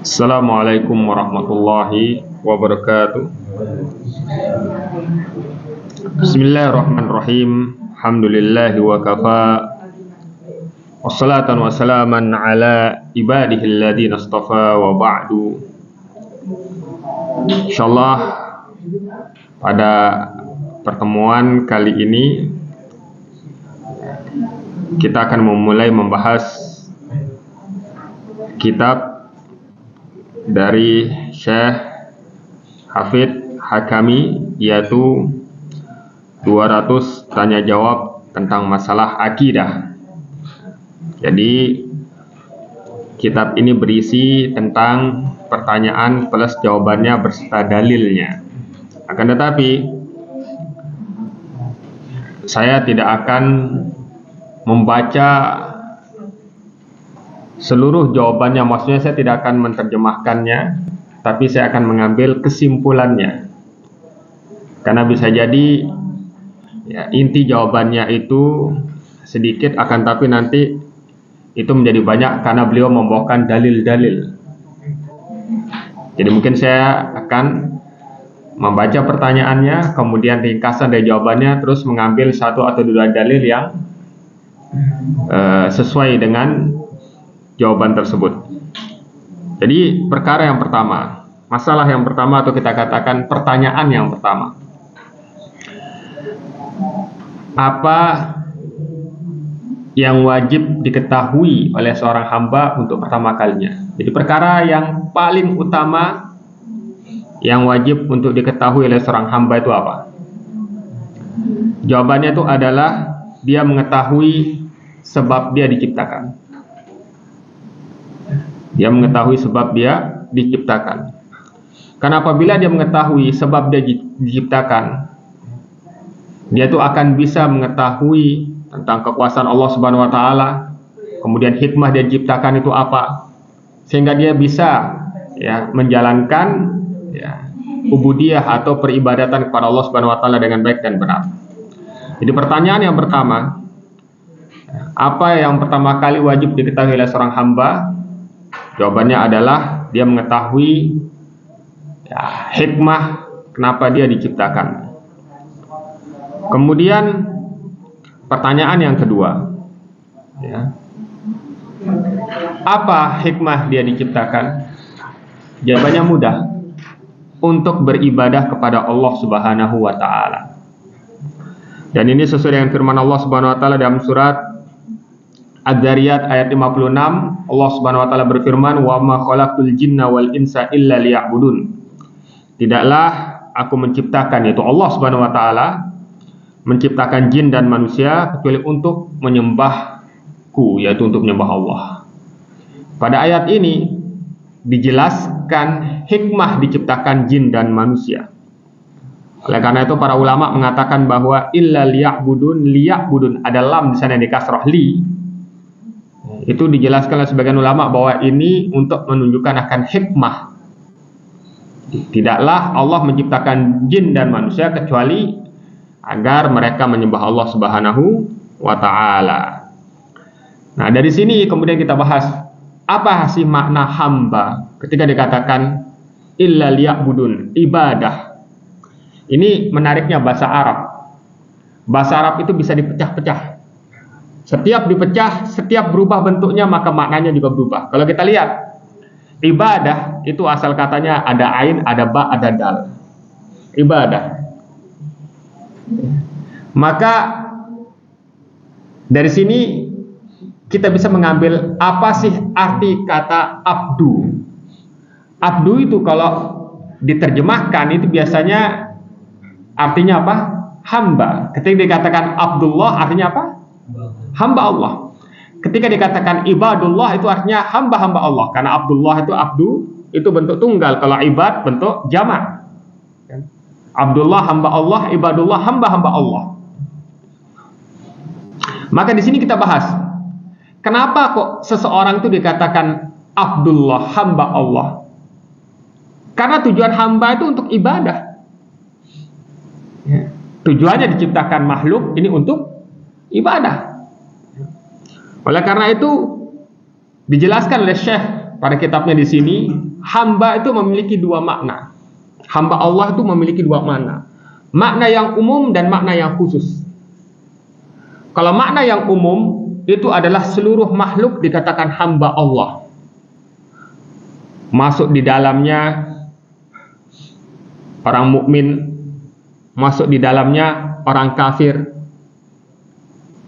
Assalamualaikum warahmatullahi wabarakatuh. Bismillahirrahmanirrahim. Alhamdulillahi wa kafa. Wassalatan wassalaman ala ibadihil ladzina astafa wa ba'du. Insyaallah pada pertemuan kali ini kita akan memulai membahas kitab dari Syekh Hafidz Hakami, yaitu 200 tanya jawab tentang masalah akidah. Jadi kitab ini berisi tentang pertanyaan plus jawabannya berserta dalilnya. Akan tetapi saya tidak akan membaca seluruh jawabannya, maksudnya saya tidak akan menerjemahkannya, tapi saya akan mengambil kesimpulannya. Karena bisa jadi ya, inti jawabannya itu sedikit, akan tapi nanti itu menjadi banyak karena beliau membawakan dalil-dalil. Jadi mungkin saya akan membaca pertanyaannya, kemudian ringkasan dari jawabannya, terus mengambil satu atau dua dalil yang sesuai dengan jawaban tersebut. Jadi perkara yang pertama, masalah yang pertama, atau kita katakan pertanyaan yang pertama, apa yang wajib diketahui oleh seorang hamba untuk pertama kalinya? Jadi perkara yang paling utama yang wajib untuk diketahui oleh seorang hamba itu apa? Jawabannya itu adalah dia mengetahui sebab dia diciptakan. Dia mengetahui sebab dia diciptakan. Karena apabila dia mengetahui sebab dia diciptakan, dia itu akan bisa mengetahui tentang kekuasaan Allah Subhanahu wa taala, kemudian hikmah dia diciptakan itu apa, sehingga dia bisa ya menjalankan ya ubudiyah atau peribadatan kepada Allah Subhanahu wa taala dengan baik dan benar. Jadi pertanyaan yang pertama, apa yang pertama kali wajib diketahui oleh seorang hamba? Jawabannya adalah dia mengetahui ya, hikmah kenapa dia diciptakan. Kemudian pertanyaan yang kedua, ya, apa hikmah dia diciptakan? Jawabannya mudah, untuk beribadah kepada Allah Subhanahu wa taala. Dan ini sesuai dengan firman Allah Subhanahu wa taala dalam surat Az-Zariyat ayat 56. Allah Subhanahu wa taala berfirman, "Wa ma khalaqtul jinna wal insa illa liya'budun." Tidaklah aku menciptakan, yaitu Allah Subhanahu wa taala menciptakan jin dan manusia kecuali untuk menyembahku, yaitu untuk menyembah Allah. Pada ayat ini dijelaskan hikmah diciptakan jin dan manusia. Oleh karena itu para ulama mengatakan bahwa illa liya'budun ada lam di sana di kasrah li. Itu dijelaskan oleh sebagian ulama bahwa ini untuk menunjukkan akan hikmah. Tidaklah Allah menciptakan jin dan manusia kecuali agar mereka menyembah Allah Subhanahu wa taala. Nah, dari sini kemudian kita bahas apa sih makna hamba ketika dikatakan illa liya'budun, ibadah. Ini menariknya bahasa Arab. Bahasa Arab itu bisa dipecah-pecah. Setiap dipecah, setiap berubah bentuknya, maka maknanya juga berubah. Kalau kita lihat, ibadah itu asal katanya ada ain, ada ba, ada dal. Ibadah. Maka dari sini kita bisa mengambil apa sih arti kata abdu. Abdu itu kalau diterjemahkan itu biasanya artinya apa? Hamba. Ketika dikatakan Abdullah artinya apa? Hamba Allah. Ketika dikatakan ibadullah itu artinya hamba-hamba Allah. Karena Abdullah itu abdu itu bentuk tunggal, kalau ibad bentuk jamak. Abdullah hamba Allah, ibadullah hamba-hamba Allah. Maka di sini kita bahas kenapa kok seseorang itu dikatakan Abdullah, hamba Allah. Karena tujuan hamba itu untuk ibadah. Tujuannya diciptakan makhluk ini untuk ibadah. Oleh karena itu dijelaskan oleh Syekh pada kitabnya di sini, hamba itu memiliki dua makna. Hamba Allah itu memiliki dua makna. Makna yang umum dan makna yang khusus. Kalau makna yang umum itu adalah seluruh makhluk dikatakan hamba Allah. Masuk di dalamnya orang mukmin, masuk di dalamnya orang kafir.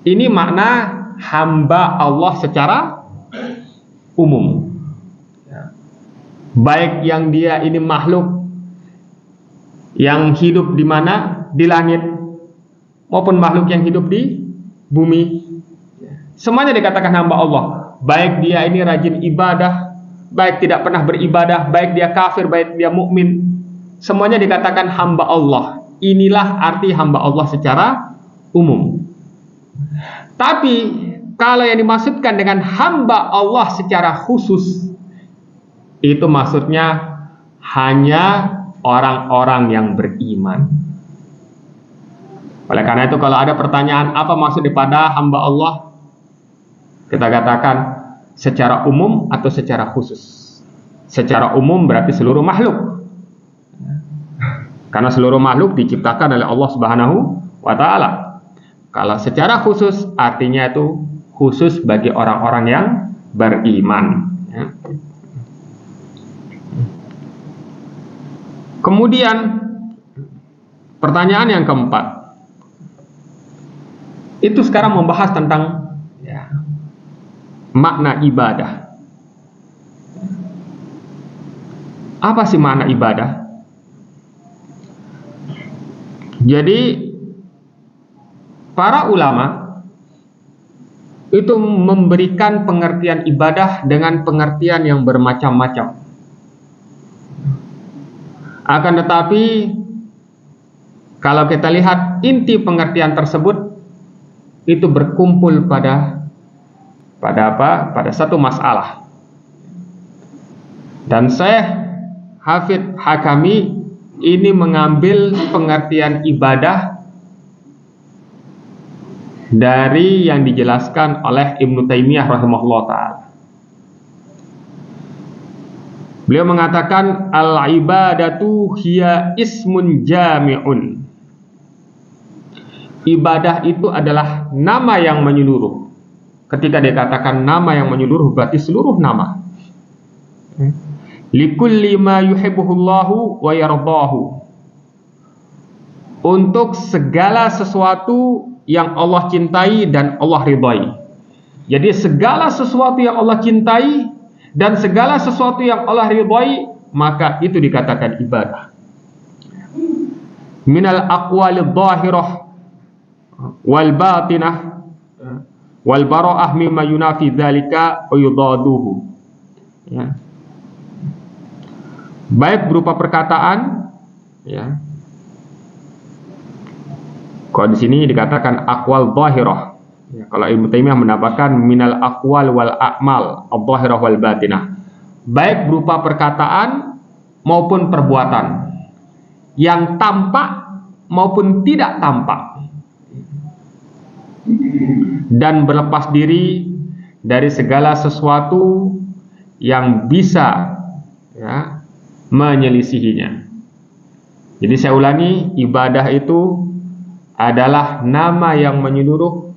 Ini makna hamba Allah secara umum. Baik yang dia ini makhluk yang hidup di mana? Di langit, maupun makhluk yang hidup di bumi. Semuanya dikatakan hamba Allah. Baik dia ini rajin ibadah, baik tidak pernah beribadah, baik dia kafir, baik dia mukmin, semuanya dikatakan hamba Allah. Inilah arti hamba Allah secara umum. Tapi kalau yang dimaksudkan dengan hamba Allah secara khusus, itu maksudnya hanya orang-orang yang beriman. Oleh karena itu kalau ada pertanyaan apa maksud daripada hamba Allah, kita katakan secara umum atau secara khusus. Secara umum berarti seluruh makhluk, karena seluruh makhluk diciptakan oleh Allah Subhanahu wa ta'ala. Kalau secara khusus artinya itu khusus bagi orang-orang yang beriman. Kemudian pertanyaan yang keempat, itu sekarang membahas tentang makna ibadah. Apa sih makna ibadah? Jadi para ulama itu memberikan pengertian ibadah dengan pengertian yang bermacam-macam. Akan tetapi kalau kita lihat inti pengertian tersebut itu berkumpul pada apa? Pada satu masalah. Dan Syekh Hafidz Hakami ini mengambil pengertian ibadah dari yang dijelaskan oleh Ibnu Taimiyah rahimahullah ta'ala. Beliau mengatakan al-ibadatu hiya ismun jami'un. Ibadah itu adalah nama yang menyeluruh. Ketika dikatakan nama yang menyeluruh berarti seluruh nama. Likulli ma yuhibbuhullahu wa yardahu. Untuk segala sesuatu yang Allah cintai dan Allah ridhai. Jadi segala sesuatu yang Allah cintai dan segala sesuatu yang Allah ridhai, maka itu dikatakan ibadah. Minal aqwalidh dhahirah wal batinah wal bara'ah mimma yunafi dzalika wa yudaduhu. Ya. Baik berupa perkataan, ya. Kalau di sini dikatakan aqwal dhahirah. Ya, kalau Ibnu Taimiyah mendapatkan minal aqwal wal a'mal adh-dhahirah wal batinah. Baik berupa perkataan maupun perbuatan yang tampak maupun tidak tampak. Dan berlepas diri dari segala sesuatu yang bisa menyelisihinya. Jadi saya ulangi, ibadah itu adalah nama yang menyeluruh,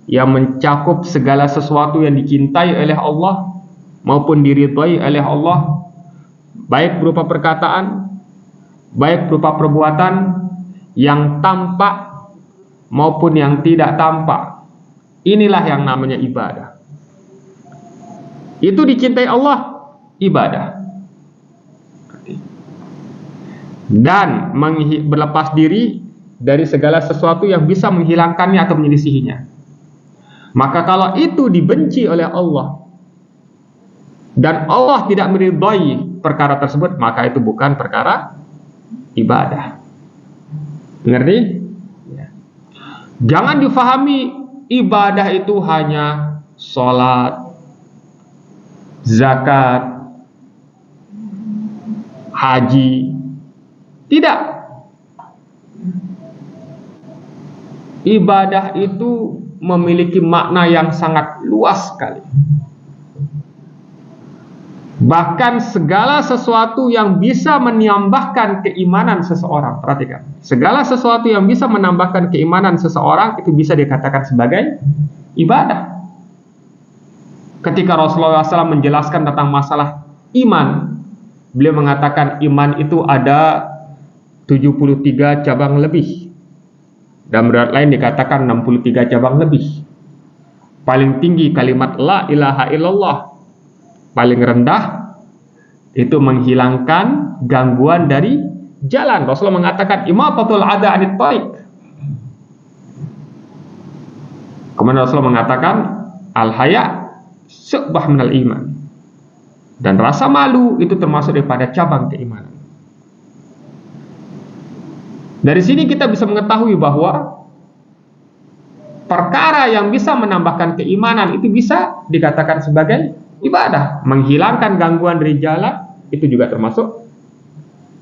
yang mencakup segala sesuatu yang dicintai oleh Allah maupun diridhai oleh Allah, baik berupa perkataan, baik berupa perbuatan yang tampak maupun yang tidak tampak. Inilah yang namanya ibadah. Itu dicintai Allah, ibadah. Dan berlepas diri dari segala sesuatu yang bisa menghilangkannya atau menyelisihinya. Maka kalau itu dibenci oleh Allah dan Allah tidak meridhai perkara tersebut, maka itu bukan perkara ibadah. Ngerti? Ya. Jangan difahami ibadah itu hanya sholat, zakat, haji. Tidak. Ibadah itu memiliki makna yang sangat luas sekali. Bahkan segala sesuatu yang bisa menambahkan keimanan seseorang, perhatikan, segala sesuatu yang bisa menambahkan keimanan seseorang itu bisa dikatakan sebagai ibadah. Ketika Rasulullah SAW menjelaskan tentang masalah iman, beliau mengatakan iman itu ada 73 cabang lebih. Dan berat lain dikatakan 63 cabang lebih. Paling tinggi kalimat la ilaha illallah. Paling rendah itu menghilangkan gangguan dari jalan. Rasulullah mengatakan imatatul adha anit thariq. Kemudian Rasulullah mengatakan al-haya syu'bah minal iman. Dan rasa malu itu termasuk daripada cabang keimanan. Dari sini kita bisa mengetahui bahwa perkara yang bisa menambahkan keimanan itu bisa dikatakan sebagai ibadah. Menghilangkan gangguan dari jalan itu juga termasuk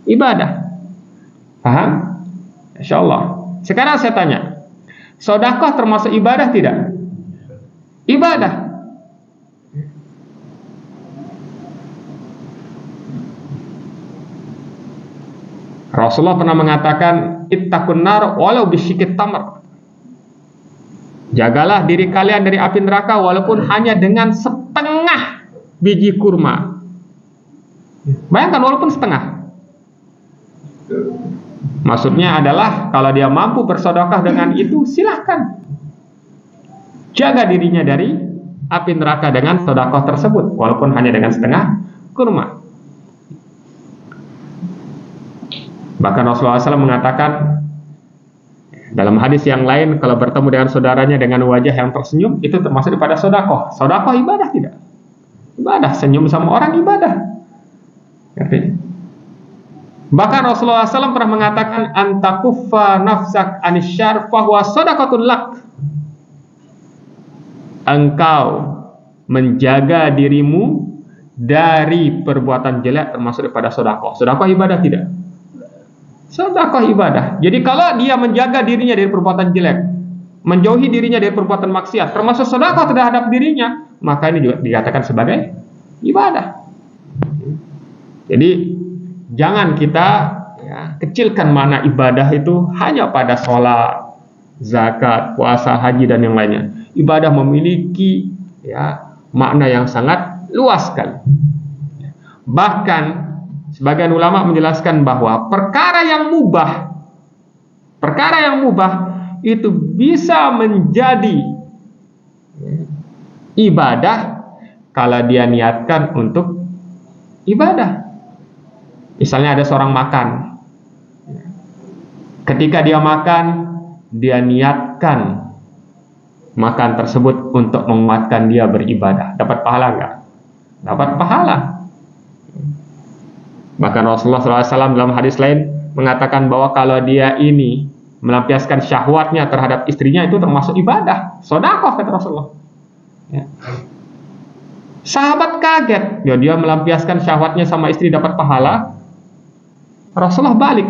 ibadah. Paham? Insyaallah. Sekarang saya tanya, sedekah termasuk ibadah tidak? Ibadah. Rasulullah pernah mengatakan ittaqun nar walau bisyikit tamr. Jagalah diri kalian dari api neraka walaupun hanya dengan setengah biji kurma. Bayangkan walaupun setengah. Maksudnya adalah kalau dia mampu bersedekah dengan itu, silahkan. Jaga dirinya dari api neraka dengan sedekah tersebut walaupun hanya dengan setengah kurma. Bahkan Rasulullah SAW mengatakan dalam hadis yang lain, kalau bertemu dengan saudaranya dengan wajah yang tersenyum, itu termasuk daripada sedekah. Sedekah ibadah tidak? Ibadah. Senyum sama orang ibadah. Bahkan Rasulullah SAW pernah mengatakan antakuffa nafsak anisyar fahuwa sedekatun lak. Engkau menjaga dirimu dari perbuatan jelek termasuk daripada sedekah. Sedekah ibadah tidak? Sedekah ibadah. Jadi kalau dia menjaga dirinya dari perbuatan jelek, menjauhi dirinya dari perbuatan maksiat, termasuk sedekah terhadap dirinya, maka ini juga dikatakan sebagai ibadah. Jadi jangan kita kecilkan makna ibadah itu hanya pada sholat, zakat, puasa, haji dan yang lainnya. Ibadah memiliki makna yang sangat luas sekali. Bahkan sebagian ulama menjelaskan bahwa perkara yang mubah itu bisa menjadi ibadah kalau dia niatkan untuk ibadah. Misalnya ada seorang makan. Ketika dia makan, dia niatkan makan tersebut untuk menguatkan dia beribadah. Dapat pahala enggak? Dapat pahala. Bahkan Rasulullah SAW dalam hadis lain mengatakan bahwa kalau dia ini melampiaskan syahwatnya terhadap istrinya itu termasuk ibadah, sedekah kata Rasulullah. Sahabat kaget, dia melampiaskan syahwatnya sama istri dapat pahala. Rasulullah balik,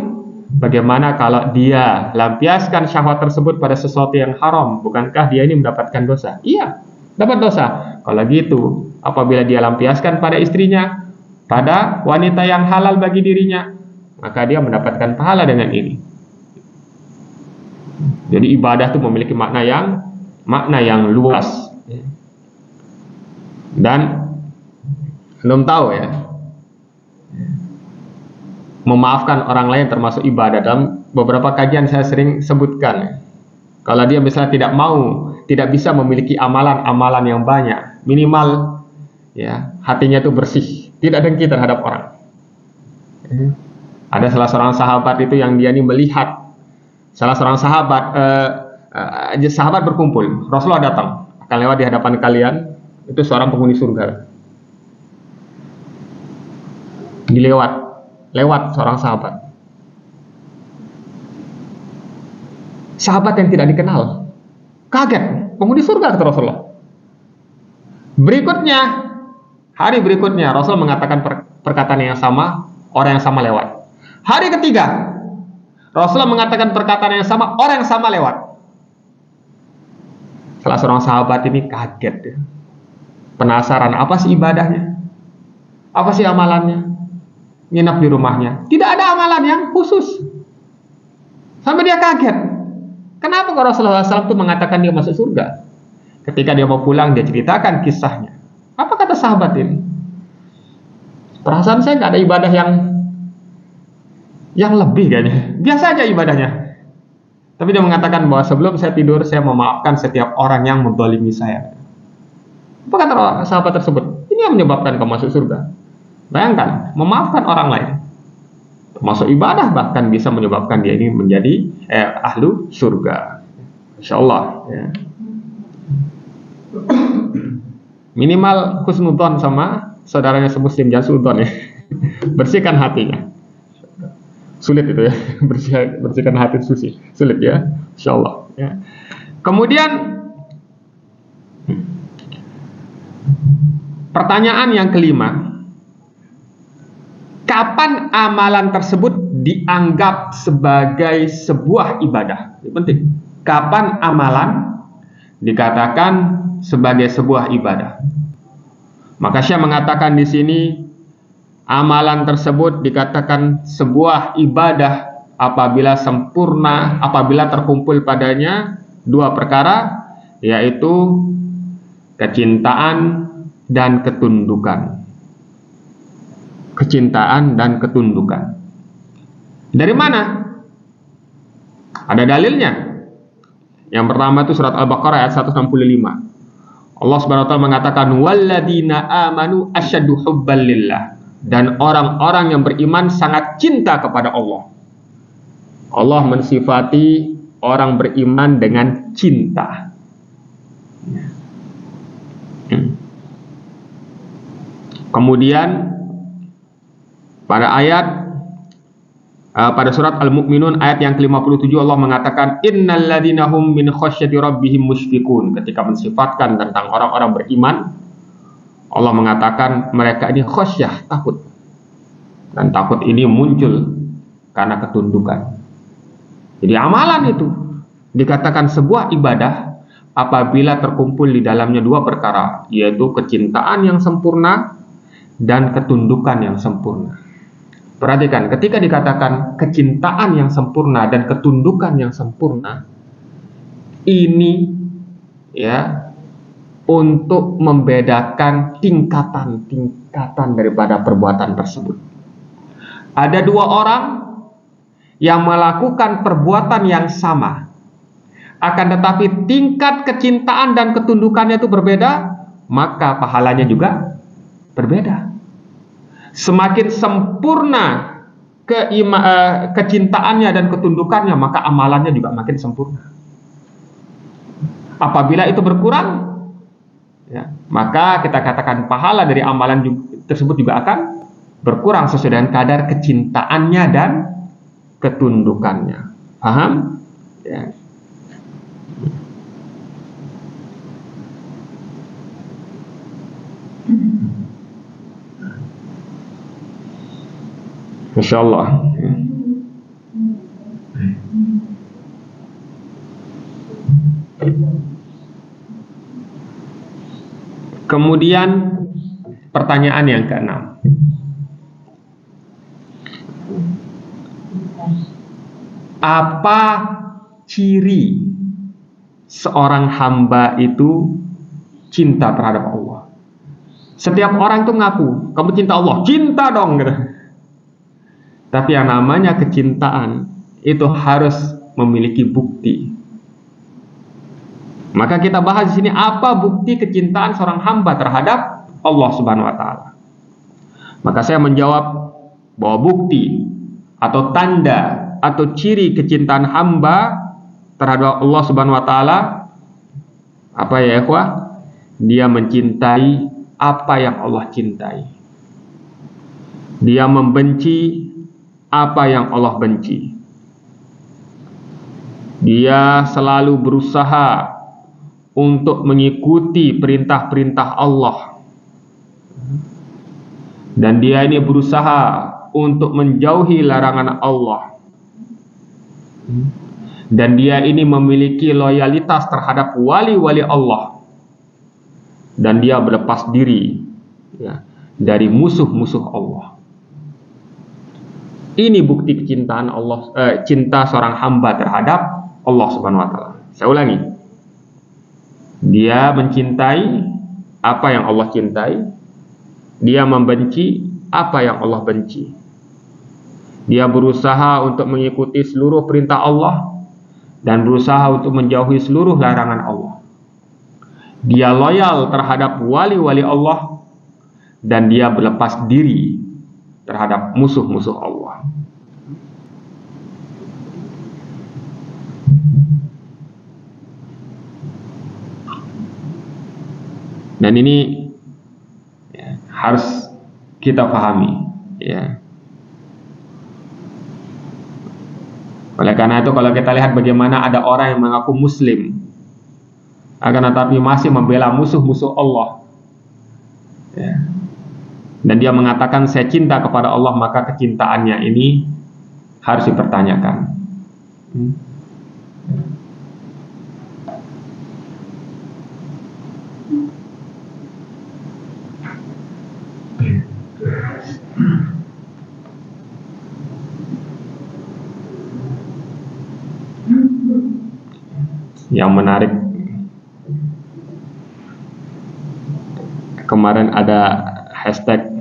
bagaimana kalau dia lampiaskan syahwat tersebut pada sesuatu yang haram? Bukankah dia ini mendapatkan dosa? Iya, dapat dosa. Kalau gitu, apabila dia lampiaskan pada istrinya, pada wanita yang halal bagi dirinya, maka dia mendapatkan pahala dengan ini. Jadi ibadah itu memiliki makna yang luas. Dan belum tahu memaafkan orang lain termasuk ibadah. Dalam beberapa kajian saya sering sebutkan, kalau dia misalnya tidak bisa memiliki amalan-amalan yang banyak, minimal hatinya itu bersih, tidak dengki terhadap orang. Ada salah seorang sahabat itu yang dia ini melihat salah seorang sahabat berkumpul. Rasulullah datang, akan lewat di hadapan kalian, itu seorang penghuni surga. Lewat seorang sahabat. Sahabat yang tidak dikenal. Kaget, penghuni surga kata Rasulullah. Hari berikutnya Rasul mengatakan perkataan yang sama, orang yang sama lewat. Hari ketiga Rasulullah mengatakan perkataan yang sama, orang yang sama lewat. Salah seorang sahabat ini kaget ya. Penasaran, apa sih ibadahnya? Apa sih amalannya? Nginap di rumahnya. Tidak ada amalan yang khusus. Sampai dia kaget. Kenapa kalau Rasulullah SAW itu mengatakan dia masuk surga? Ketika dia mau pulang, dia ceritakan kisahnya. Apa kata sahabat ini? Perasaan saya nggak ada ibadah yang lebih kayaknya. Biasa aja ibadahnya. Tapi dia mengatakan bahwa sebelum saya tidur, saya memaafkan setiap orang yang menzalimi saya. Apa kata sahabat tersebut? Ini yang menyebabkan kamu masuk surga. Bayangkan, memaafkan orang lain, termasuk ibadah, bahkan bisa menyebabkan dia ini menjadi ahlu surga. Insyaallah. Ya. Minimal husnudzon sama saudaranya semuslim, jangan suudzon ya. Bersihkan hatinya. Sulit itu ya, bersihkan hati sulit ya, insyaallah ya. Kemudian pertanyaan yang kelima, kapan amalan tersebut dianggap sebagai sebuah ibadah? Ini penting. Kapan amalan dikatakan sebagai sebuah ibadah? Maka Syekh mengatakan di sini, amalan tersebut dikatakan sebuah ibadah apabila sempurna, apabila terkumpul padanya dua perkara, yaitu kecintaan dan ketundukan. Kecintaan dan ketundukan. Dari mana? Ada dalilnya. Yang pertama itu surat Al-Baqarah ayat 165. Allah Subhanahu wa taala mengatakan, walladzina amanu asyaddu hubban lillah. Dan orang-orang yang beriman sangat cinta kepada Allah. Allah mensifati orang beriman dengan cinta. Kemudian pada surat Al-Mu'minun ayat yang ke-57 Allah mengatakan, innal ladzina hum min khasyati rabbihim musyfiqun. Ketika mensifatkan tentang orang-orang beriman, Allah mengatakan mereka ini khasyah, takut. Dan takut ini muncul karena ketundukan. Jadi amalan itu dikatakan sebuah ibadah apabila terkumpul di dalamnya dua perkara, yaitu kecintaan yang sempurna dan ketundukan yang sempurna. Perhatikan, ketika dikatakan kecintaan yang sempurna dan ketundukan yang sempurna, ini ya untuk membedakan tingkatan-tingkatan daripada perbuatan tersebut. Ada dua orang yang melakukan perbuatan yang sama, akan tetapi tingkat kecintaan dan ketundukannya itu berbeda, maka pahalanya juga berbeda. Semakin sempurna kecintaannya dan ketundukannya, maka amalannya juga makin sempurna. Apabila itu berkurang, ya, maka kita katakan pahala dari amalan tersebut juga akan berkurang sesuai dengan kadar kecintaannya dan ketundukannya. Paham? Ya. Insyaallah. Kemudian pertanyaan yang keenam. Apa ciri seorang hamba itu cinta terhadap Allah? Setiap orang itu ngaku, kamu cinta Allah, cinta dong gitu. Tapi yang namanya kecintaan itu harus memiliki bukti. Maka kita bahas di sini apa bukti kecintaan seorang hamba terhadap Allah Subhanahu wa taala. Maka saya menjawab bahwa bukti atau tanda atau ciri kecintaan hamba terhadap Allah Subhanahu wa taala apa ya ikhwah? Dia mencintai apa yang Allah cintai. Dia membenci apa yang Allah benci. Dia selalu berusaha untuk mengikuti perintah-perintah Allah. Dan dia ini berusaha untuk menjauhi larangan Allah. dan dia ini memiliki loyalitas terhadap wali-wali Allah, dan dia berlepas diri ya, dari musuh-musuh Allah. Ini bukti kecintaan Allah, cinta seorang hamba terhadap Allah Subhanahu wa taala. Saya ulangi. Dia mencintai apa yang Allah cintai. Dia membenci apa yang Allah benci. Dia berusaha untuk mengikuti seluruh perintah Allah dan berusaha untuk menjauhi seluruh larangan Allah. Dia loyal terhadap wali-wali Allah dan dia berlepas diri terhadap musuh-musuh Allah. Dan ini ya, harus kita pahami ya. Oleh karena itu kalau kita lihat bagaimana ada orang yang mengaku muslim akan tetapi masih membela musuh-musuh Allah ya, dan dia mengatakan saya cinta kepada Allah, maka kecintaannya ini harus dipertanyakan. Yang menarik, kemarin ada hashtag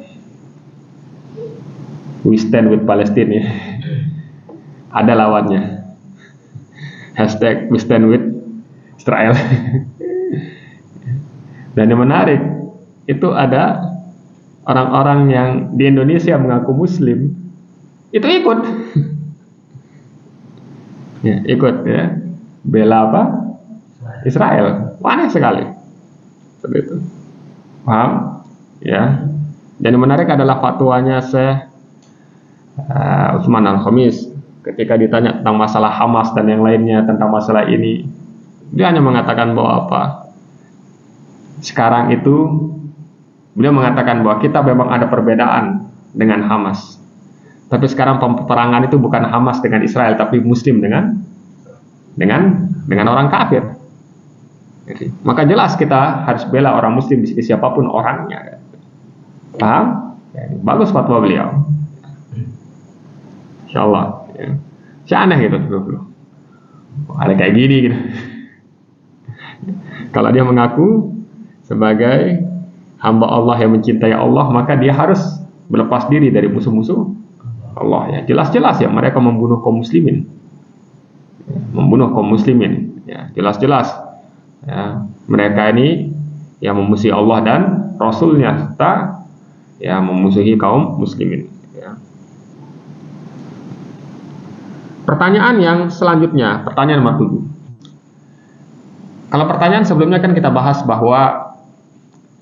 We Stand with Palestine ya. Ada lawannya, hashtag We Stand with Israel. Dan yang menarik itu ada orang-orang yang di Indonesia mengaku muslim itu ikut ya, ikut ya, bela apa? Israel. Aneh sekali seperti itu. Paham? Ya. Dan yang menarik adalah fatwanya Syekh Utsman Al-Khamis ketika ditanya tentang masalah Hamas dan yang lainnya tentang masalah ini. Dia hanya mengatakan bahwa apa? Sekarang itu beliau mengatakan bahwa kita memang ada perbedaan dengan Hamas. Tapi sekarang peperangan itu bukan Hamas dengan Israel, tapi Muslim dengan orang kafir. Jadi, maka jelas kita harus bela orang Muslim di sini siapapun orangnya. Paham? Ya, bagus fatwa beliau. Insyaallah. Ya. Si aneh gitu dulu. Ada kayak gini gitu. Kalau dia mengaku sebagai hamba Allah yang mencintai Allah, maka dia harus berlepas diri dari musuh-musuh Allah. Ya, jelas-jelas ya mereka membunuh kaum muslimin. Ya, jelas-jelas ya, mereka ini yang memusuhi Allah dan Rasulnya serta ya memusuhi kaum muslimin ya. Pertanyaan yang selanjutnya, pertanyaan nomor 7. Kalau pertanyaan sebelumnya kan kita bahas bahwa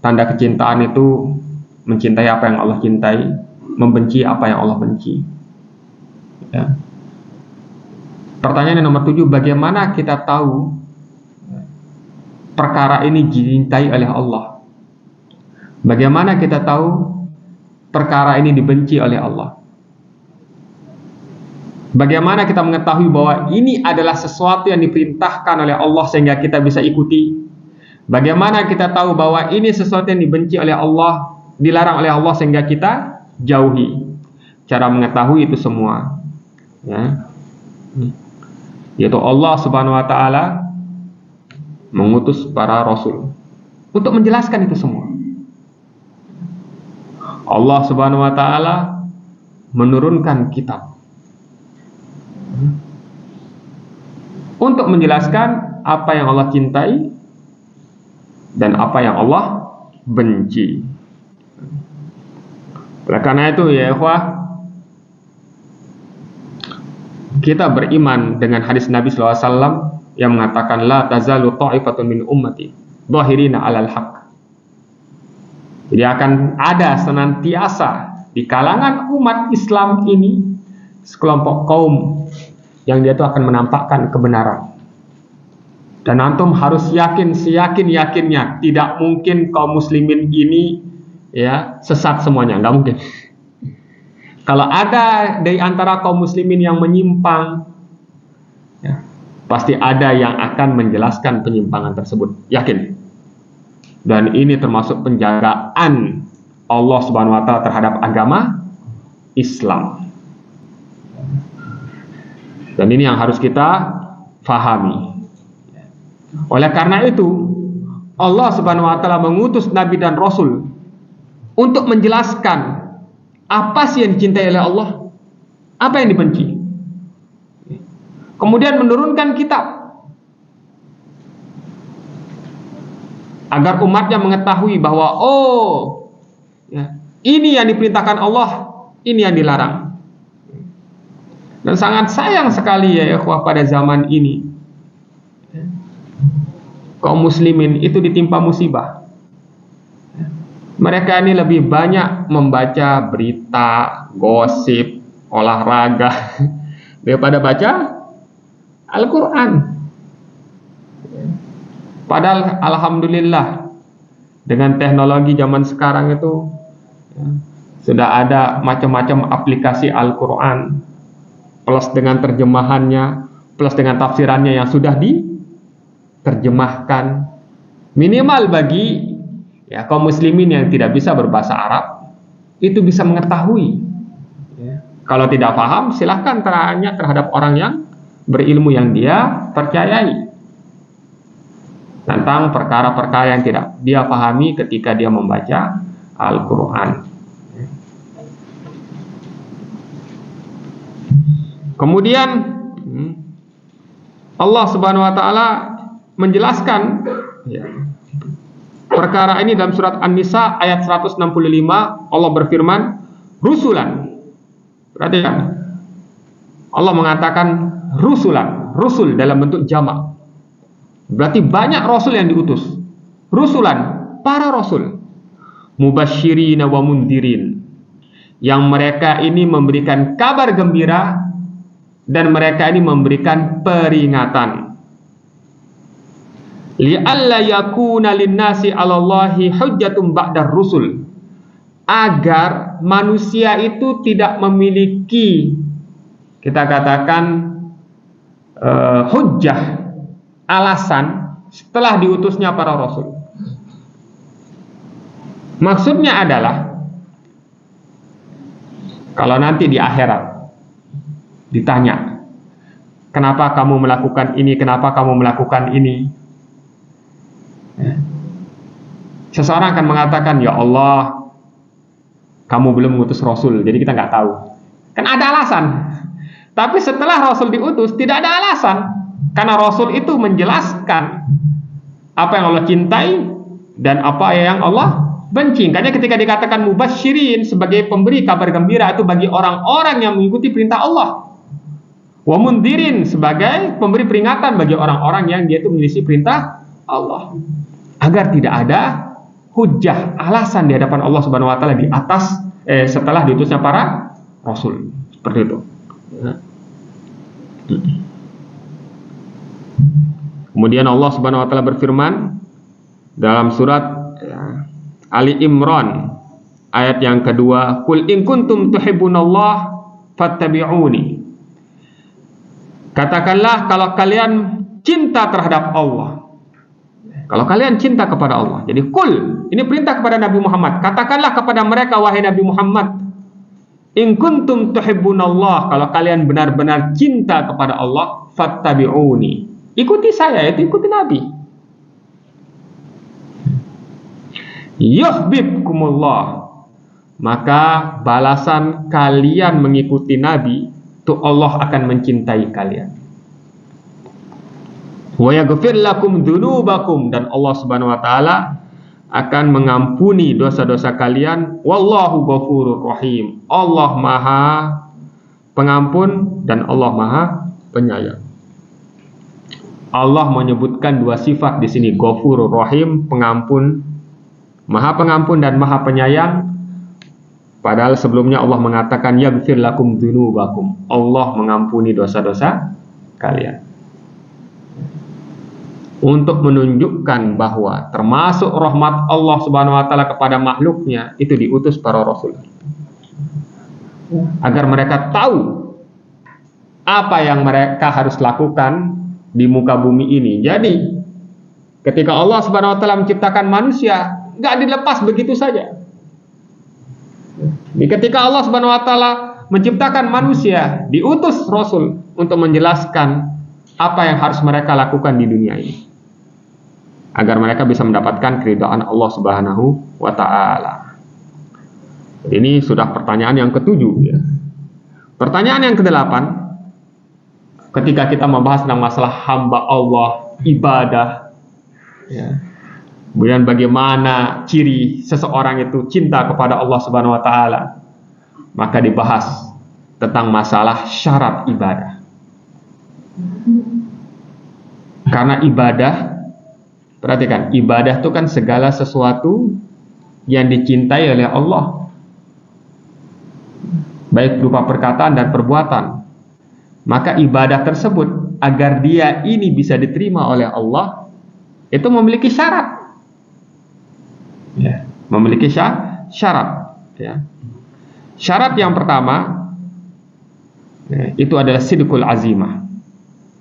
tanda kecintaan itu mencintai apa yang Allah cintai, membenci apa yang Allah benci ya. Pertanyaan yang nomor 7, bagaimana kita tahu perkara ini dicintai oleh Allah? Bagaimana kita tahu perkara ini dibenci oleh Allah? Bagaimana kita mengetahui bahwa ini adalah sesuatu yang diperintahkan oleh Allah sehingga kita bisa ikuti? Bagaimana kita tahu bahwa ini sesuatu yang dibenci oleh Allah, dilarang oleh Allah sehingga kita jauhi? Cara mengetahui itu semua ya, yaitu Allah Subhanahu wa taala mengutus para rasul untuk menjelaskan itu semua. Allah Subhanahu wa taala menurunkan kitab untuk menjelaskan apa yang Allah cintai dan apa yang Allah benci. Oleh karena itu ya ikhwah, kita beriman dengan hadis Nabi SAW yang mengatakan la tazalu ta'ifatun min ummati dhahirina 'alal haqq. Jadi akan ada senantiasa di kalangan umat Islam ini sekelompok kaum yang dia itu akan menampakkan kebenaran. Dan antum harus yakin seyakin-yakinnya tidak mungkin kaum muslimin ini ya sesat semuanya, enggak mungkin. Kalau ada dari antara kaum muslimin yang menyimpang ya, pasti ada yang akan menjelaskan penyimpangan tersebut. Yakin. Dan ini termasuk penjagaan Allah Subhanahu wa taala terhadap agama Islam. Dan ini yang harus kita fahami. Oleh karena itu, Allah Subhanahu wa taala mengutus nabi dan rasul untuk menjelaskan apa sih yang dicintai oleh Allah, apa yang dibenci. Kemudian menurunkan kitab agar umatnya mengetahui bahwa ini yang diperintahkan Allah, ini yang dilarang. Dan sangat sayang sekali ya ikhwah, pada zaman ini kaum muslimin itu ditimpa musibah. Mereka ini lebih banyak membaca berita, gosip, olahraga daripada baca Al-Quran. Padahal alhamdulillah dengan teknologi zaman sekarang itu sudah ada macam-macam aplikasi Al-Quran, plus dengan terjemahannya, plus dengan tafsirannya yang sudah diterjemahkan. Minimal bagi kaum muslimin yang tidak bisa berbahasa Arab, itu bisa mengetahui. Kalau tidak paham, silahkan tanya terhadap orang yang berilmu yang dia percayai tentang perkara-perkara yang tidak dia pahami ketika dia membaca Al-Quran. Kemudian Allah Subhanahu wa taala menjelaskan perkara ini dalam surat An-Nisa ayat 165. Allah berfirman, rusulan. Perhatikan, Allah mengatakan rusulan, rusul dalam bentuk jamak. Berarti banyak rasul yang diutus. Rusulan, para rasul. Mubasyirina wa mundirin, yang mereka ini memberikan kabar gembira dan mereka ini memberikan peringatan. Li'alla yakuna linnasi 'alallahi hujjatun ba'dar rusul, agar manusia itu tidak memiliki, kita katakan hujjah, alasan setelah diutusnya para rasul. Maksudnya adalah kalau nanti di akhirat ditanya, kenapa kamu melakukan ini, kenapa kamu melakukan ini, seseorang akan mengatakan, ya Allah, kamu belum mengutus rasul, jadi kita nggak tahu. Kan ada alasan. Tapi setelah rasul diutus, tidak ada alasan, karena rasul itu menjelaskan apa yang Allah cintai dan apa yang Allah benci. Karena ketika dikatakan mubasyirin sebagai pemberi kabar gembira, itu bagi orang-orang yang mengikuti perintah Allah. Wa mundirin sebagai pemberi peringatan bagi orang-orang yang dia itu menyelisih perintah Allah. Agar tidak ada hujjah, alasan di hadapan Allah Subhanahu wa taala di atas setelah diutusnya para rasul. Seperti itu. Kemudian Allah Subhanahu wa taala berfirman dalam surat Ali Imran ayat yang kedua, qul in kuntum tuhibbunallah fattabi'uni. Katakanlah kalau kalian cinta terhadap Allah, kalau kalian cinta kepada Allah. Jadi qul, ini perintah kepada Nabi Muhammad. Katakanlah kepada mereka, wahai Nabi Muhammad, in kuntum tuhibbunallah, kalau kalian benar-benar cinta kepada Allah, fattabi'uni, ikuti saya, itu ikuti Nabi. Yuhibbukumullah, maka balasan kalian mengikuti Nabi itu Allah akan mencintai kalian. Wa yaghfir lakum dzunubakum, dan Allah Subhanahu wa taala akan mengampuni dosa-dosa kalian. Wallahu ghafurur rahim, Allah Maha Pengampun dan Allah Maha Penyayang. Allah menyebutkan dua sifat di sini, Ghafurur Rahim, pengampun, Maha Pengampun dan Maha Penyayang. Padahal sebelumnya Allah mengatakan yaghfir lakum dzunubakum, Allah mengampuni dosa-dosa kalian. Untuk menunjukkan bahwa termasuk rahmat Allah Subhanahu wa taala kepada makhluknya, itu diutus para rasul. Agar mereka tahu apa yang mereka harus lakukan di muka bumi ini. Jadi ketika Allah Subhanahu wa taala menciptakan manusia, nggak dilepas begitu saja. Ketika Allah Subhanahu wa taala menciptakan manusia, diutus Rasul untuk menjelaskan apa yang harus mereka lakukan di dunia ini, agar mereka bisa mendapatkan keridhaan Allah Subhanahu wa taala. Ini sudah pertanyaan yang ketujuh, ya. Pertanyaan yang kedelapan, ketika kita membahas tentang masalah hamba Allah, ibadah, ya. Kemudian bagaimana ciri seseorang itu cinta kepada Allah Subhanahu wa taala, maka dibahas tentang masalah syarat ibadah. Karena ibadah, perhatikan, ibadah itu kan segala sesuatu yang dicintai oleh Allah, baik berupa perkataan dan perbuatan. Maka ibadah tersebut, agar dia ini bisa diterima oleh Allah, itu memiliki syarat, ya, memiliki syarat, ya. Syarat yang pertama, ya, itu adalah sidqul azimah.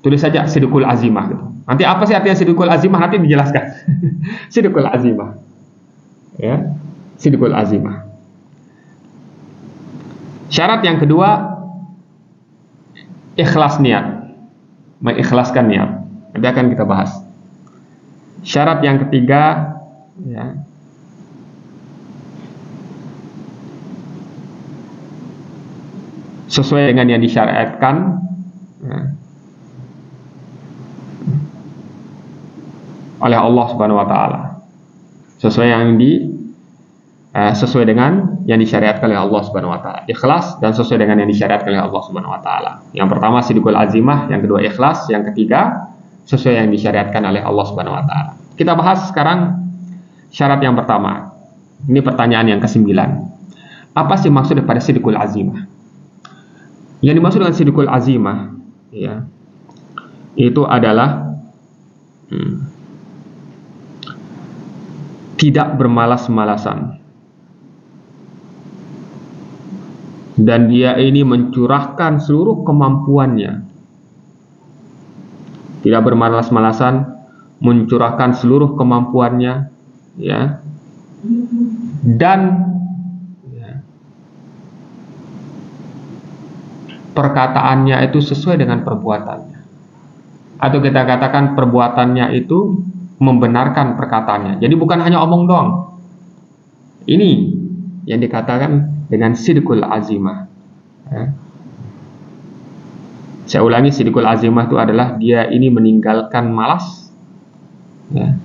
Tulis saja sidqul azimah gitu. Nanti apa sih artinya sidqul azimah, nanti dijelaskan. Sidqul azimah, ya, sidqul azimah. Syarat yang kedua, ikhlas niat, mengikhlaskan niat. Nanti akan kita bahas. Syarat yang ketiga, ya, sesuai dengan yang disyariatkan, ya, oleh Allah Subhanahu wa taala. Sesuai dengan yang disyariatkan oleh Allah Subhanahu wa taala. Ikhlas dan sesuai dengan yang disyariatkan oleh Allah Subhanahu wa taala. Yang pertama sidqul azimah, yang kedua ikhlas, yang ketiga sesuai yang disyariatkan oleh Allah Subhanahu wa taala. Kita bahas sekarang syarat yang pertama. Ini pertanyaan yang ke-9. Apa sih maksud daripada sidqul azimah? Yang dimaksud dengan sidqul azimah, ya, itu adalah tidak bermalas-malasan, dan dia ini mencurahkan seluruh kemampuannya. Tidak bermalas-malasan, mencurahkan seluruh kemampuannya, ya, dan ya, perkataannya itu sesuai dengan perbuatannya, atau kita katakan perbuatannya itu membenarkan perkataannya. Jadi bukan hanya omong doang. Ini yang dikatakan dengan sidqul azimah, ya. Saya ulangi, sidqul azimah itu adalah dia ini meninggalkan malas, ya.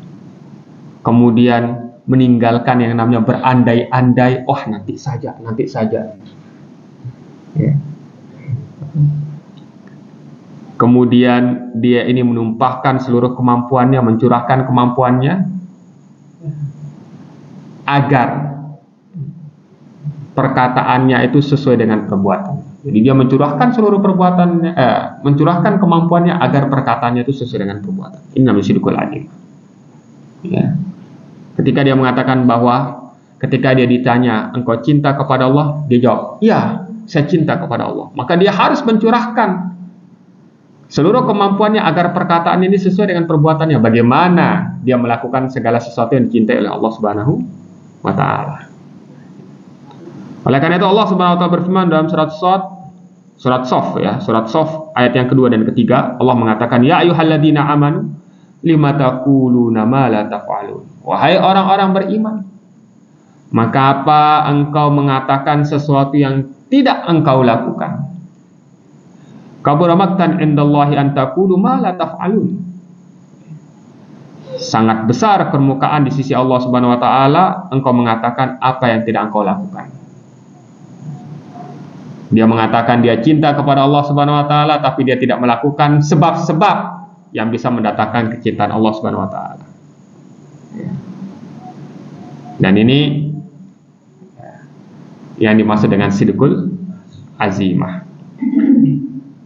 Kemudian meninggalkan yang namanya berandai-andai, oh nanti saja, ya. Kemudian dia ini menumpahkan seluruh kemampuannya, mencurahkan kemampuannya agar perkataannya itu sesuai dengan perbuatan. Jadi dia mencurahkan seluruh perbuatannya, mencurahkan kemampuannya agar perkataannya itu sesuai dengan perbuatan. Ini namanya sidqul azimah, ya. Ketika dia mengatakan bahwa ketika dia ditanya, engkau cinta kepada Allah? Dia jawab, iya, saya cinta kepada Allah. Maka dia harus mencurahkan seluruh kemampuannya agar perkataan ini sesuai dengan perbuatannya. Bagaimana dia melakukan segala sesuatu yang dicintai oleh Allah Subhanahu wa taala. Oleh karena itu Allah Subhanahu wa taala berfirman dalam surat Shaf, ya, surat Shaf ayat yang kedua dan ketiga, Allah mengatakan, ya ayyuhalladzina amanu lima taquluna ma la taf'alun. Wahai orang-orang beriman, maka apa engkau mengatakan sesuatu yang tidak engkau lakukan? Kabura maqtan indallahi an taqulu ma la taf'alun. Sangat besar permukaan di sisi Allah Subhanahu wa taala engkau mengatakan apa yang tidak engkau lakukan. Dia mengatakan dia cinta kepada Allah Subhanahu wa taala, tapi dia tidak melakukan sebab-sebab yang bisa mendatangkan kecintaan Allah Subhanahu wa taala. Dan ini yang dimaksud dengan sidqul azimah.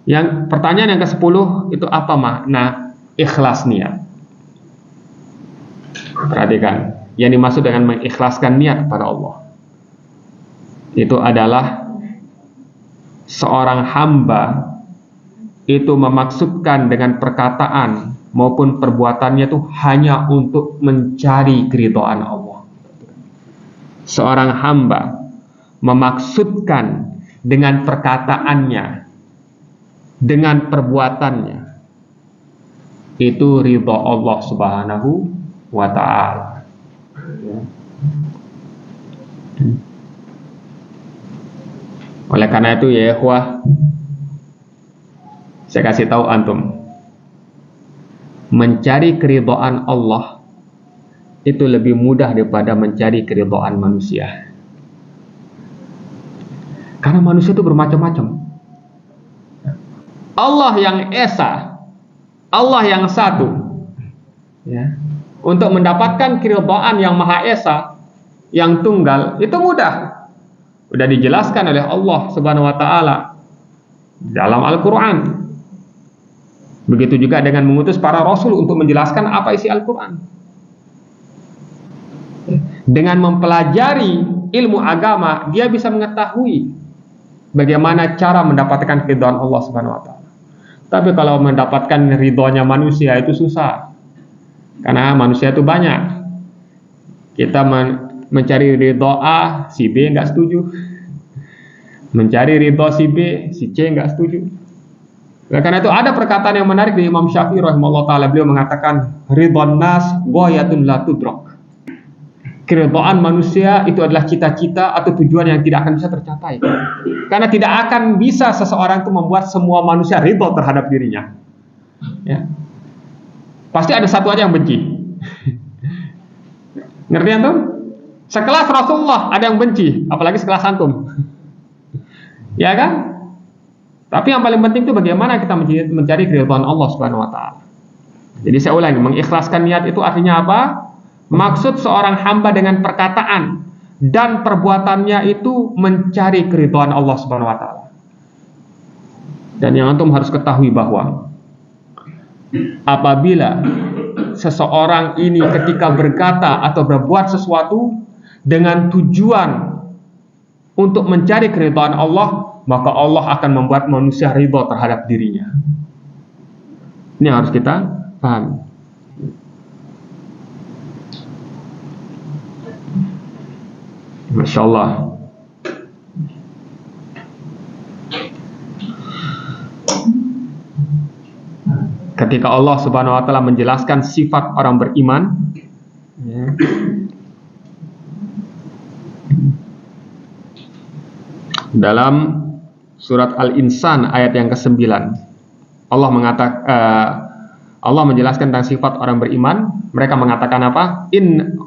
Yang pertanyaan yang ke-10 itu apa makna ikhlas niat? Perhatikan, yang dimaksud dengan mengikhlaskan niat kepada Allah itu adalah seorang hamba itu memaksudkan dengan perkataan maupun perbuatannya itu hanya untuk mencari keridhaan Allah. Seorang hamba memaksudkan dengan perkataannya, dengan perbuatannya, itu ridha Allah Subhanahu wa ta'ala. Oleh karena itu ya ikhwah, saya kasih tahu antum, mencari keridhaan Allah itu lebih mudah daripada mencari keridhaan manusia. Karena manusia itu bermacam-macam. Allah yang esa, Allah yang satu, ya. Untuk mendapatkan keridhaan yang maha esa, yang tunggal, itu mudah. Sudah dijelaskan oleh Allah Subhanahu wa ta'ala dalam Al-Quran. Begitu juga dengan mengutus para rasul untuk menjelaskan apa isi Al-Quran. Dengan mempelajari ilmu agama, dia bisa mengetahui bagaimana cara mendapatkan keridhaan Allah Subhanahu wa ta'ala. Tapi kalau mendapatkan ridhonya manusia itu susah. Karena manusia itu banyak. Kita mencari ridho A, si B nggak setuju. Mencari ridho si B, si C nggak setuju. Karena itu ada perkataan yang menarik dari Imam Syafi'i rahimahullah ta'ala. Beliau mengatakan, ridhon nas ghayatun la tudrak. Keridhaan manusia itu adalah cita-cita atau tujuan yang tidak akan bisa tercapai. Karena tidak akan bisa seseorang itu membuat semua manusia ridho terhadap dirinya. Ya. Pasti ada satu aja yang benci. Ngerti antum? Sekelas Rasulullah ada yang benci, apalagi sekelas antum. Ya kan? Tapi yang paling penting itu bagaimana kita mencari keridhaan Allah Subhanahu wa ta'ala. Jadi saya ulangi, mengikhlaskan niat itu artinya apa? Maksud seorang hamba dengan perkataan dan perbuatannya itu mencari keridhaan Allah Subhanahu wa ta'ala. Dan yang antum harus ketahui bahwa apabila seseorang ini ketika berkata atau berbuat sesuatu dengan tujuan untuk mencari keridhaan Allah, maka Allah akan membuat manusia ridha terhadap dirinya. Ini harus kita pahami. Masya Allah. Ketika Allah Subhanahu wa ta'ala menjelaskan sifat orang beriman, ya, dalam surat Al-Insan ayat yang ke-9, Allah menjelaskan tentang sifat orang beriman. Mereka mengatakan apa?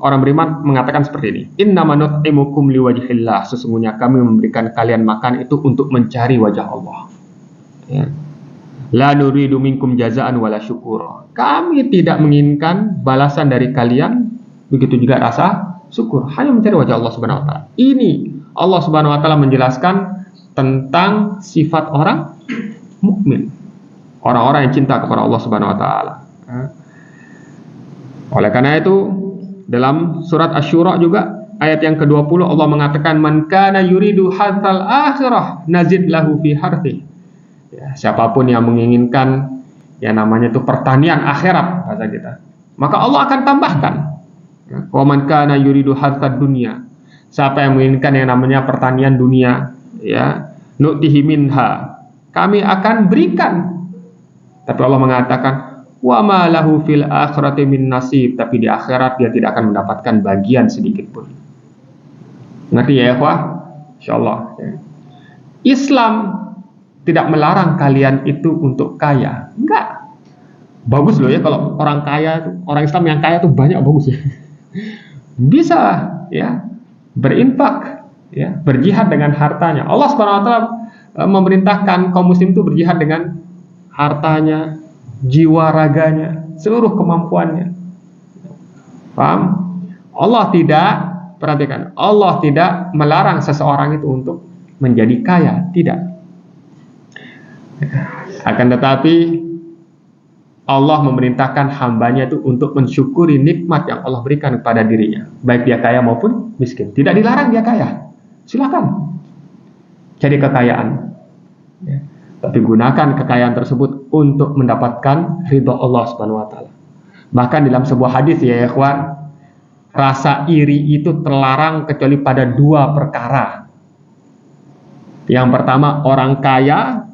Orang beriman mengatakan seperti ini. Innama nut'imukum liwajhillah. Sesungguhnya kami memberikan kalian makan itu untuk mencari wajah Allah. Ya. La nuridu minkum jazaan wala syukur. Kami tidak menginginkan balasan dari kalian, begitu juga rasa syukur. Hanya mencari wajah Allah Subhanahu wa ta'ala. Ini Allah Subhanahu wa ta'ala menjelaskan tentang sifat orang mukmin. Orang-orang yang cinta kepada Allah Subhanahu wa ta'ala. Oleh karena itu, dalam surat Asy-Syura juga ayat yang ke-20 Allah mengatakan, man kana yuridu harthal akhirah nazid lahu fi harthi. Ya, siapapun yang menginginkan yang namanya itu pertanian akhirat kata kita, maka Allah akan tambahkan. Wa man kana yuridu harthad dunya. Siapa yang menginginkan yang namanya pertanian dunia, ya, nu'tihi minha. Kami akan berikan. Tapi Allah mengatakan, wa ma lahu fil akhirati min nasib. Tapi di akhirat dia tidak akan mendapatkan bagian sedikit pun. Ngerti ya, ikhwah? Insyaallah. Ya. Islam tidak melarang kalian itu untuk kaya. Enggak. Bagus loh ya kalau orang kaya, orang Islam yang kaya itu banyak, bagus ya. Bisa ya berinfak, ya, berjihad dengan hartanya. Allah Subhanahu wa taala memerintahkan kaum muslim itu berjihad dengan hartanya, jiwa raganya, seluruh kemampuannya. Paham? Allah tidak, perhatikan, Allah tidak melarang seseorang itu untuk menjadi kaya, tidak. Akan tetapi Allah memerintahkan hambanya itu untuk mensyukuri nikmat yang Allah berikan kepada dirinya, baik dia kaya maupun miskin. Tidak dilarang dia kaya, silakan cari kekayaan, ya. Tapi gunakan kekayaan tersebut untuk mendapatkan ridha Allah Subhanahu wa taala. Bahkan dalam sebuah hadis ya ikhwan, rasa iri itu terlarang kecuali pada dua perkara. Yang pertama, orang kaya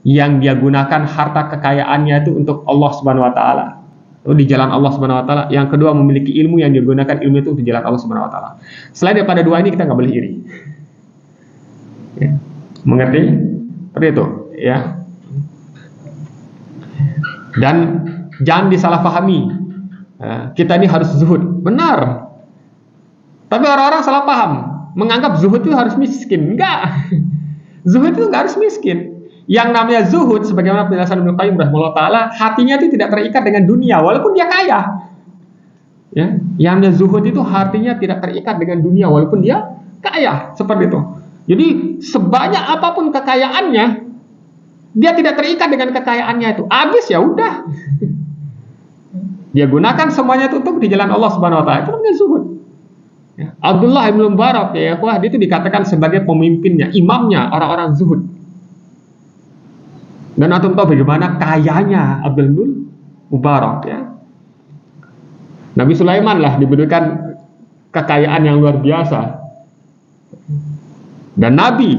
yang dia gunakan harta kekayaannya itu untuk Allah Subhanahu wa taala, di jalan Allah Subhanahu wa taala. Yang kedua, memiliki ilmu yang dia gunakan ilmu itu untuk jalan Allah Subhanahu wa taala. Selain daripada dua ini kita nggak boleh iri. Ya. Mengerti? Seperti itu, ya. Dan jangan disalahpahami. Kita ini harus zuhud, benar. Tapi orang-orang salah paham, menganggap zuhud itu harus miskin. Enggak. Zuhud itu enggak harus miskin. Yang namanya zuhud, sebagaimana penjelasan Ibnu Qayyim rahimahullah taala, hatinya itu tidak terikat dengan dunia walaupun dia kaya. Ya, yang namanya zuhud itu hatinya tidak terikat dengan dunia walaupun dia kaya, seperti itu. Jadi sebanyak apapun kekayaannya, dia tidak terikat dengan kekayaannya itu. Habis ya udah. Dia gunakan semuanya itu untuk di jalan Allah Subhanahu wa taala. Itu namanya zuhud. Ya. Abdullah bin Mubarak ya, dia itu dikatakan sebagai pemimpinnya, imamnya orang-orang zuhud. Dan antum tahu bagaimana kayanya Abdul bin Mubarak ya. Nabi Sulaiman lah diberikan kekayaan yang luar biasa. Dan Nabi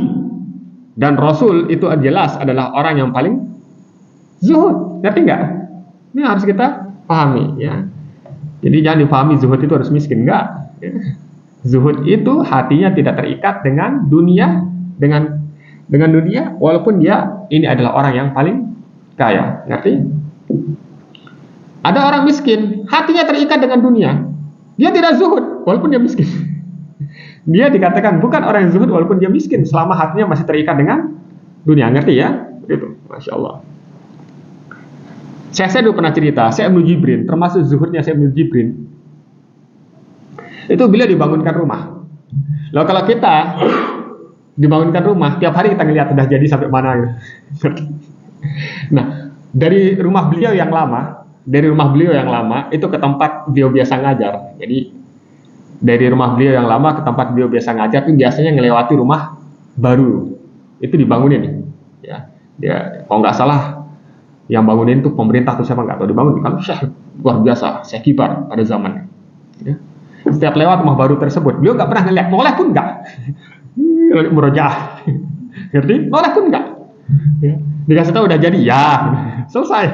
dan Rasul itu jelas adalah orang yang paling zuhud. Ngerti nggak? Ini harus kita pahami ya. Jadi jangan dipahami zuhud itu harus miskin, enggak. Ya. Zuhud itu hatinya tidak terikat dengan dunia, dengan dunia, walaupun dia ini adalah orang yang paling kaya. Ngerti? Ada orang miskin, hatinya terikat dengan dunia. Dia tidak zuhud, walaupun dia miskin. Dia dikatakan bukan orang yang zuhud walaupun dia miskin, selama hatinya masih terikat dengan dunia. Ngerti ya? Itu, Masya Allah. Saya dulu pernah cerita, saya Ibnu Jibrin, termasuk zuhudnya saya Ibnu Jibrin. Itu bila dibangunkan rumah. Lalu kalau kita dibangunkan rumah, tiap hari kita ngelihat sudah jadi sampai mana gitu. Nah, dari rumah beliau yang lama itu ke tempat beliau biasa ngajar. Jadi dari rumah beliau yang lama ke tempat beliau biasa ngajar itu biasanya ngelewati rumah baru. Itu dibangunin nih. Ya, dia kalau nggak salah yang bangunin itu pemerintah atau siapa nggak tahu, dibangun kan luar biasa, saya kibar pada zamannya. Ya. Setiap lewat rumah baru tersebut, beliau nggak pernah ngeliat, noleh pun nggak. Murojaah, ngerti? Noleh pun nggak. Ya. Dikasih tahu udah jadi, ya selesai.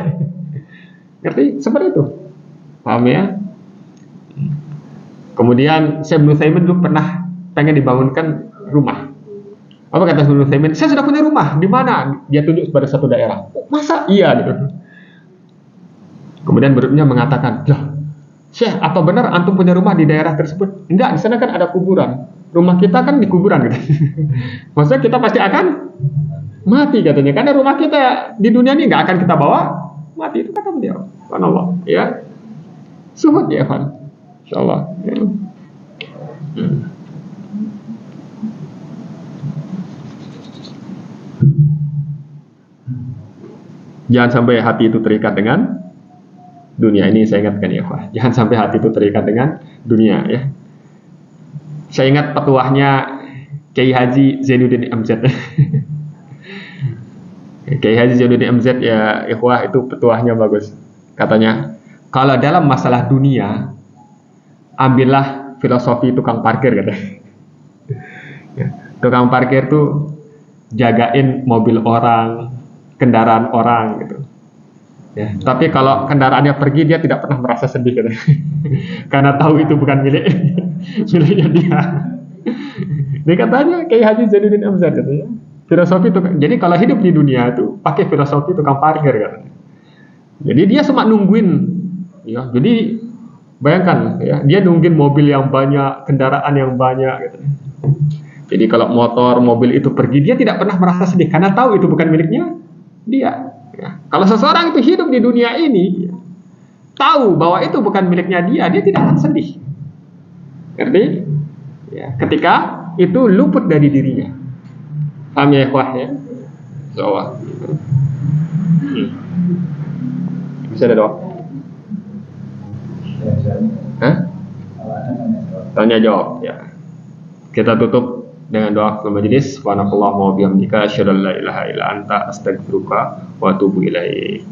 Ngerti? Seperti itu. Paham ya? Kemudian Syekh Ibnu Utsaimin dulu pernah pengen dibangunkan rumah. Apa kata Syekh Ibnu Utsaimin? Saya sudah punya rumah. Di mana? Dia tunjuk pada satu daerah. Masa? Iya gitu. Kemudian berikutnya mengatakan, "Lah, Syekh, apa benar antum punya rumah di daerah tersebut?" Enggak, di sana kan ada kuburan. Rumah kita kan di kuburan gitu. Maksudnya kita pasti akan mati katanya. Karena rumah kita di dunia ini enggak akan kita bawa mati, itu kata beliau. Subhanallah, ya. Zuhud ya, Evan. Insyaallah. Ya. Jangan sampai hati itu terikat dengan dunia. Ini saya ingatkan ya, Pak. Jangan sampai hati itu terikat dengan dunia ya. Saya ingat petuahnya Kiai Haji Zainuddin MZ. Kiai Haji Zainuddin MZ ya, ikhwah, itu petuahnya bagus. Katanya, kalau dalam masalah dunia, ambillah filosofi tukang parkir katanya. Ya, tukang parkir tuh jagain mobil orang, kendaraan orang gitu. Ya, tapi kalau kendaraannya pergi, dia tidak pernah merasa sedih katanya. Karena tahu itu bukan miliknya dia. Dia katanya kayak Haji Zainuddin MZ katanya. Filosofi itu, jadi kalau hidup di dunia itu pakai filosofi tukang parkir katanya. Jadi dia cuma nungguin, ya. Jadi bayangkan, ya, dia nungguin mobil yang banyak, kendaraan yang banyak gitu. Jadi kalau motor, mobil itu pergi, dia tidak pernah merasa sedih karena tahu itu bukan miliknya dia. Ya. Kalau seseorang itu hidup di dunia ini, ya, tahu bahwa itu bukan miliknya dia tidak akan sedih. Ngerti? Ya, ketika itu luput dari dirinya. Paham ya, ikhwah ya? Insyaallah. Bisa ada doa? Hah? Tanya jawab ya. Kita tutup dengan doa akhir majlis. Subhanakallahumma wa bihamdika asyhadu an la ilaha illa anta astaghfiruka wa atubu ilaik.